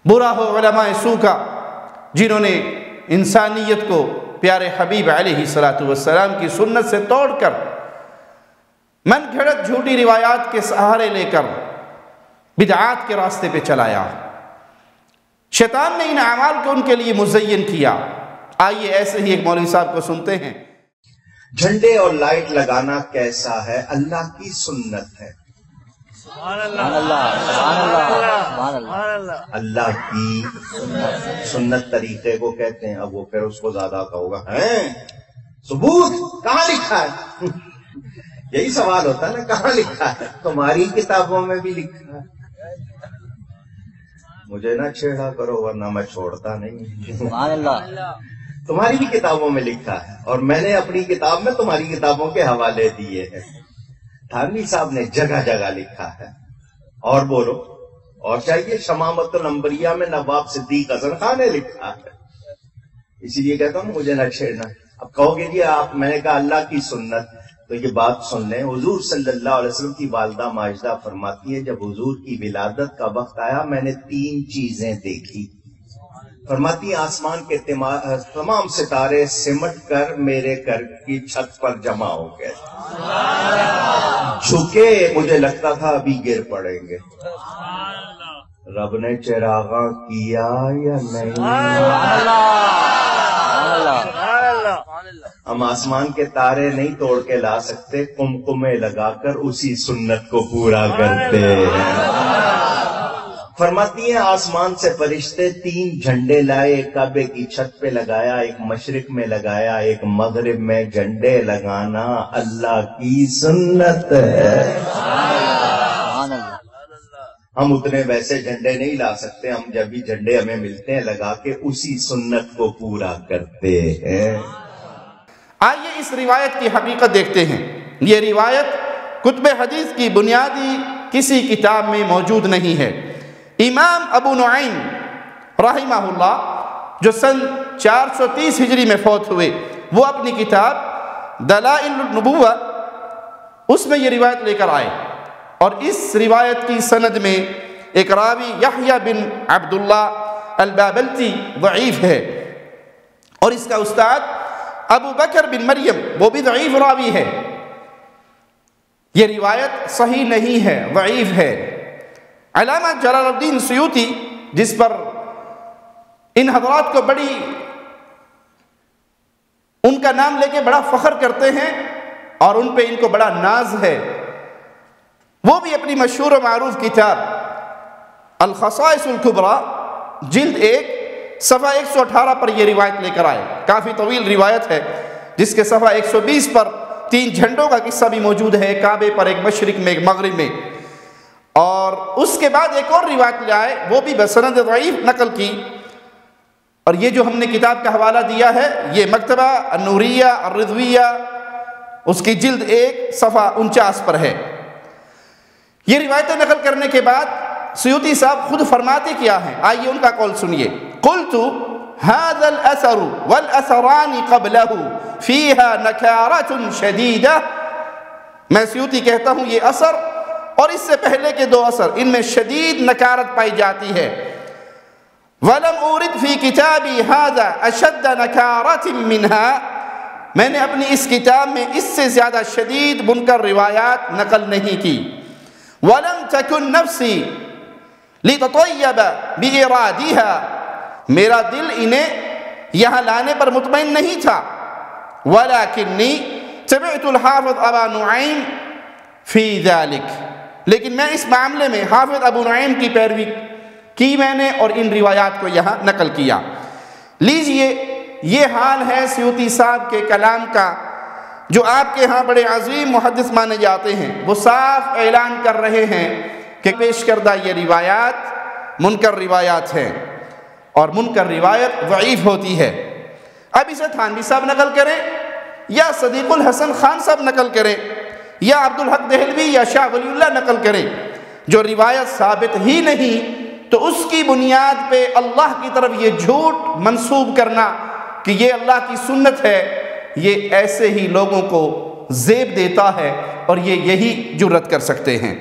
برا ہو علماء سو کا جنہوں نے انسانیت کو پیارے حبیب علیہ السلام کی سنت سے توڑ کر من گھڑت جھوٹی روایات کے سہارے لے کر بدعات کے راستے پہ چلایا۔ شیطان نے ان اعمال کو ان کے لیے مزین کیا۔ آئیے ایسے ہی ایک مولوی صاحب کو سنتے ہیں۔ جھنڈے اور لائٹ لگانا کیسا ہے؟ اللہ کی سنت ہے۔ اللہ کی سنت طریقے کو کہتے ہیں۔ اب وہ پھر اس کو زیادہ کہوگا ثبوت کہاں لکھا ہے؟ یہی سوال ہوتا ہے نا، کہاں لکھا ہے؟ تمہاری کتابوں میں بھی لکھا ہے۔ مجھے نہ چھیڑا کرو ورنہ میں چھوڑتا نہیں۔ تمہاری بھی کتابوں میں لکھا ہے، اور میں نے اپنی کتاب میں تمہاری کتابوں کے حوالے دیے ہیں۔ تھانوی صاحب نے جگہ جگہ لکھا ہے۔ اور بولو اور چاہیے؟ شمامت الانبیاء میں نواب صدیق حسن خان نے لکھا ہے۔ اسی لیے کہتا ہوں مجھے نہ چھیڑنا۔ اب کہو گے جی آپ، میں نے کہا اللہ کی سنت، تو یہ بات سن لیں۔ حضور صلی اللہ علیہ وسلم کی والدہ ماجدہ فرماتی ہے جب حضور کی ولادت کا وقت آیا میں نے 3 چیزیں دیکھی۔ فرماتی آسمان کے تمام ستارے سمٹ کر میرے گھر کی چھت پر جمع ہو گئے، جھکے، مجھے لگتا تھا ابھی گر پڑیں گے۔ رب نے چراغاں کیا یا نہیں؟ ہم آسمان کے تارے نہیں توڑ کے لا سکتے، کمکمے لگا کر اسی سنت کو پورا کرتے ہیں۔ فرماتی ہیں آسمان سے فرشتے 3 جھنڈے لائے، ایک کعبے کی چھت پہ لگایا، ایک مشرق میں لگایا، ایک مغرب میں۔ جھنڈے لگانا اللہ کی سنت ہے۔ ہم اتنے ویسے جھنڈے نہیں لا سکتے، ہم جب بھی جھنڈے ہمیں ملتے ہیں لگا کے اسی سنت کو پورا کرتے ہیں۔ آئیے اس روایت کی حقیقت دیکھتے ہیں۔ یہ روایت کتب حدیث کی بنیادی کسی کتاب میں موجود نہیں ہے۔ امام ابو نعیم رحمہ اللہ جو سن 430 ہجری میں فوت ہوئے، وہ اپنی کتاب دلائل النبوہ اس میں یہ روایت لے کر آئے، اور اس روایت کی سند میں ایک راوی یحییٰ بن عبداللہ البابلتی ضعیف ہے، اور اس کا استاد ابو بکر بن مریم وہ بھی ضعیف راوی ہے۔ یہ روایت صحیح نہیں ہے، ضعیف ہے۔ علامہ جلال الدین سیوطی جس پر ان حضرات کو بڑی ان کا نام لے کے بڑا فخر کرتے ہیں اور ان پہ ان کو بڑا ناز ہے، وہ بھی اپنی مشہور و معروف کتاب الخصائص الکبریٰ جلد 1 صفحہ 118 پر یہ روایت لے کر آئے۔ کافی طویل روایت ہے جس کے صفحہ 120 پر 3 جھنڈوں کا قصہ بھی موجود ہے، کعبے پر، ایک مشرق میں ایک مغرب میں۔ اور اس کے بعد ایک اور روایت لے آئے، وہ بھی بسند ضعیف نقل کی، اور یہ جو ہم نے کتاب کا حوالہ دیا ہے یہ مکتبہ النوریہ الرضویہ اس کی جلد 1 صفحہ 49 پر ہے۔ یہ روایتیں نقل کرنے کے بعد سیوطی صاحب خود فرماتے کیا ہیں، آئیے ان کا قول سنیے۔ قلت هذا الاثر والاثران قبله فيها نكارة شديدة، میں سیوطی کہتا ہوں یہ اثر اور اس سے پہلے کے 2 اثر ان میں شدید نکارت پائی جاتی ہے۔ ولم اورد في كتابي هذا اشد نكارة منها، میں نے اپنی اس کتاب میں اس سے زیادہ شدید منکر روایات نقل نہیں کی۔ ولم تكن نفسي لتطيب بإرادها، میرا دل انہیں یہاں لانے پر مطمئن نہیں تھا۔ ولكني تبعت الحافظ ابا نعیم في ذلك، لیکن میں اس معاملے میں حافظ ابو نعیم کی پیروی کی میں نے اور ان روایات کو یہاں نقل کیا۔ لیجئے یہ حال ہے سیوطی صاحب کے کلام کا، جو آپ کے ہاں بڑے عظیم محدث مانے جاتے ہیں، وہ صاف اعلان کر رہے ہیں کہ پیش کردہ یہ روایات منکر روایات ہیں، اور منکر روایت ضعیف ہوتی ہے۔ اب اسے تھانوی صاحب نقل کریں یا صدیق الحسن خان صاحب نقل کریں یا عبدالحق دہلوی یا شاہ ولی اللہ نقل کریں، جو روایت ثابت ہی نہیں تو اس کی بنیاد پہ اللہ کی طرف یہ جھوٹ منسوب کرنا کہ یہ اللہ کی سنت ہے، یہ ایسے ہی لوگوں کو زیب دیتا ہے، اور یہ یہی جرأت کر سکتے ہیں۔